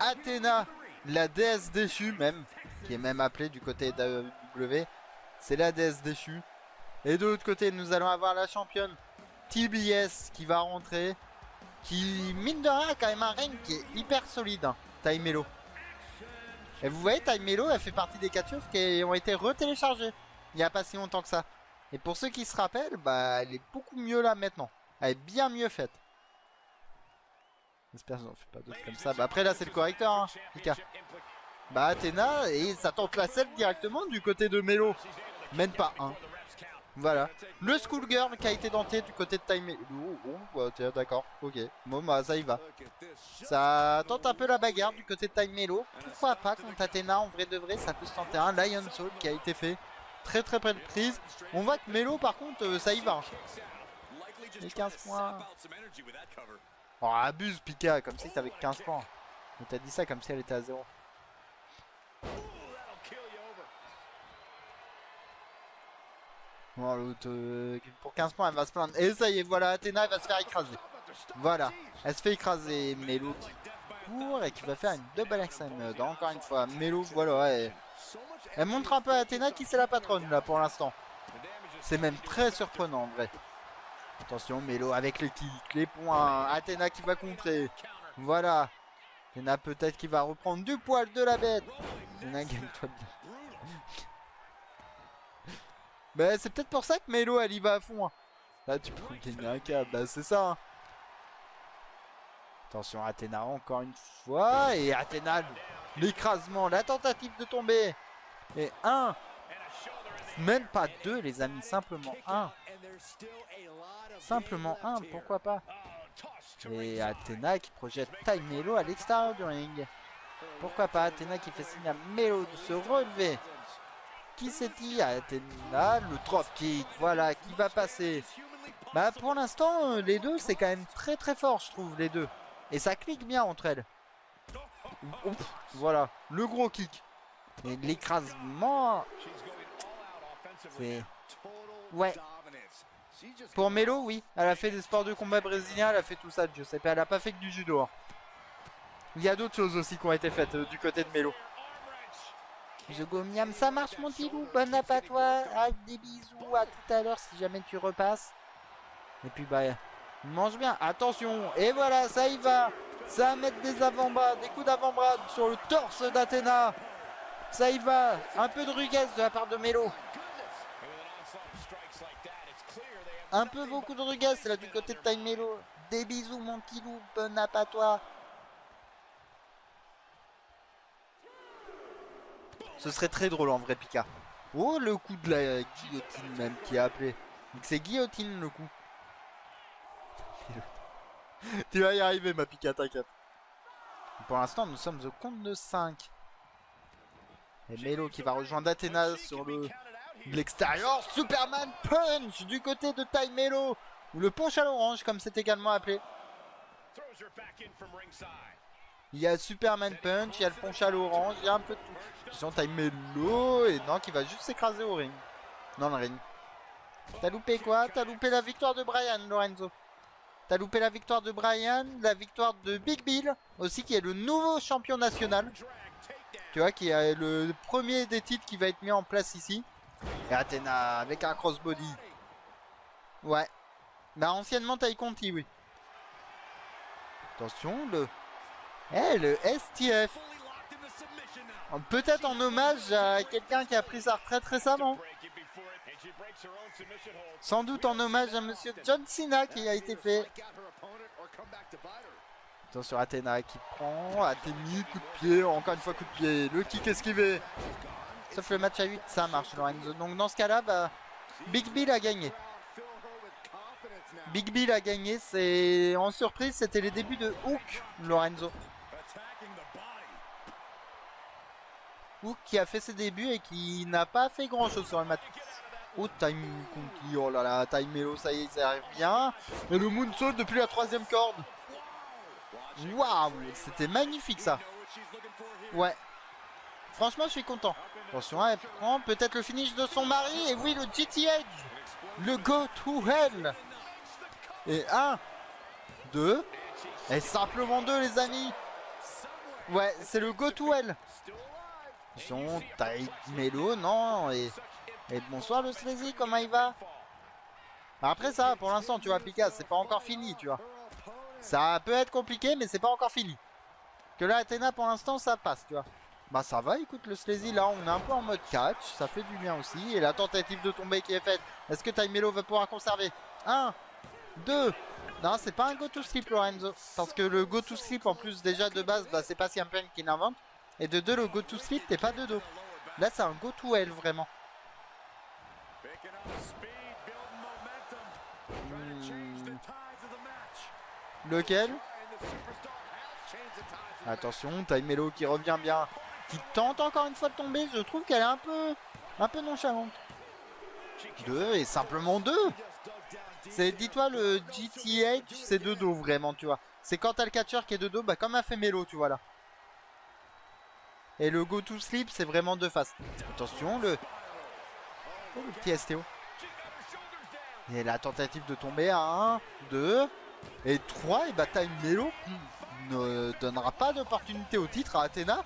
Athena, la déesse déchue même, qui est même appelée du côté d'AEW. C'est la déesse déchue. Et de l'autre côté, nous allons avoir la championne TBS qui va rentrer. Qui, mine de rien, a quand même un ring qui est hyper solide, hein, Tay Melo. Et vous voyez, Tay Melo, elle fait partie des catcheuses qui ont été retéléchargées il n'y a pas si longtemps que ça. Et pour ceux qui se rappellent, bah, elle est beaucoup mieux là maintenant. Elle est bien mieux faite. J'espère que j'en fais pas d'autres comme ça. Bah après là, c'est le correcteur, hein, Pika. Bah Athena, et ça tente la selle directement du côté de Melo. Mène pas un. Voilà. Le Schoolgirl qui a été denté du côté de Tay Melo. Oh, bah, tiens, d'accord, ok. Bon, bah ça y va. Ça tente un peu la bagarre du côté de Tay Melo. Pourquoi pas contre Athena, en vrai de vrai, ça peut se tenter un Lion Soul qui a été fait. Très très près de prise. On voit que Melo, par contre, ça y va. Les 15 points. Oh, abuse Pika, comme si t'avais 15 points. Mais t'as dit ça comme si elle était à 0. Bon, l'autre, pour 15 points, elle va se plaindre. Et ça y est, voilà, Athena, elle va se faire écraser. Voilà, elle se fait écraser. Melo qui court et qui va faire une double action. Encore une fois, Melo, voilà, elle montre un peu à Athena qui c'est la patronne, là, pour l'instant. C'est même très surprenant, en vrai. Attention, Melo avec les kicks, les points. Athena qui va contrer. Voilà. Athena peut-être qui va reprendre du poil de la bête. Athena gagne-toi de... Bah c'est peut-être pour ça que Melo elle y va à fond. Hein. Là tu peux gagner un câble, bah c'est ça. Hein. Attention Athena encore une fois. Et Athena, l'écrasement, la tentative de tomber. Et un. Même pas deux les amis, simplement un. Simplement un, pourquoi pas. Et Athena qui projette Tay Melo à l'extérieur du ring. Pourquoi pas Athena qui fait signe à Melo de se relever. Qui c'est-il? Athena, le dropkick, voilà, qui va passer. Bah pour l'instant, les deux, c'est quand même très très fort, je trouve, les deux. Et ça clique bien entre elles. Ouf, voilà, le gros kick. Et l'écrasement... C'est... Ouais. Pour Melo, oui. Elle a fait des sports de combat brésiliens, elle a fait tout ça, je sais pas. Elle a pas fait que du judo. Hein. Il y a d'autres choses aussi qui ont été faites du côté de Melo. Je go miam, ça marche mon petit loup, bon app à toi, ah, des bisous, à tout à l'heure si jamais tu repasses. Et puis bah, il mange bien, attention, et voilà, ça y va. Ça va mettre des avant-bras, des coups d'avant-bras sur le torse d'Athena. Ça y va, un peu de ruguesse de la part de Melo. Un peu beaucoup de ruguesse là du côté de Tay Melo. Des bisous mon petit loup, bon app à toi. Ce serait très drôle en vrai Pika. Oh le coup de la guillotine même qui a appelé. C'est guillotine le coup. Tu vas y arriver ma Pika, t'inquiète. Pour l'instant nous sommes au compte de 5. Et Melo qui va rejoindre Athena sur l'extérieur. Superman Punch du côté de Tay Melo. Ou le punch à l'orange comme c'est également appelé. Il y a Superman Punch, il y a le punch à l'orange, il y a un peu de tout. Attention, Tay Melo et non, qui va juste s'écraser au ring. Dans le ring. T'as loupé quoi? T'as loupé la victoire de Brian, Lorenzo. T'as loupé la victoire de Brian, la victoire de Big Bill, aussi qui est le nouveau champion national. Tu vois, qui est le premier des titres qui va être mis en place ici. Et Athena avec un crossbody. Ouais. Bah anciennement Tay Conti, oui. Attention, le STF. Peut-être en hommage à quelqu'un qui a pris sa retraite récemment. Sans doute en hommage à monsieur John Cena qui a été fait. Attention Athena qui prend. Athena, coup de pied. Encore une fois coup de pied. Le kick esquivé. Sauf le match à 8, ça marche Lorenzo. Donc dans ce cas là, bah, Big Bill a gagné. Big Bill a gagné. C'est en surprise, c'était les débuts de Hook, Lorenzo. Hook qui a fait ses débuts et qui n'a pas fait grand chose sur le match. Oh, Time Conti, oh là là, Tay Melo, ça y est, ça arrive bien. Et le moonsault depuis la 3ème corde. Waouh, c'était magnifique ça. Ouais. Franchement, je suis content. Attention, elle prend peut-être le finish de son mari. Et oui, le GT Edge. Le Go to Hell. Et 1, 2. Et simplement 2, les amis. Ouais, c'est le go to hell. Attention, taille Melo, non. Et bonsoir le Sleazy, comment il va? Après ça, pour l'instant, tu vois, Pika, c'est pas encore fini, tu vois. Ça peut être compliqué, mais c'est pas encore fini. Que là, Athena, pour l'instant, ça passe, tu vois. Bah ça va, écoute, le Sleazy, là, on est un peu en mode catch. Ça fait du bien aussi. Et la tentative de tomber qui est faite. Est-ce que Time Melo va pouvoir conserver? 1, 2. Non, c'est pas un go to sleep, Lorenzo. Parce que le go to sleep, en plus, déjà de base, bah, c'est pas CM Punk qui l'invente. Et de 2, le go to sleep, t'es pas de dos. Là, c'est un go to hell, vraiment. Lequel? Attention, Time Melo qui revient bien. Qui tente encore une fois de tomber. Je trouve qu'elle est un peu nonchalante. 2 et simplement 2. C'est, dis-toi, le GTH, c'est de dos vraiment, tu vois. C'est quand t'as le catcher qui est de dos, bah comme a fait Melo, tu vois là. Et le go to sleep, c'est vraiment de face. Attention, le petit STO. Et la tentative de tomber à 1, 2 et 3. Et bah Time Melo ne donnera pas d'opportunité au titre à Athena.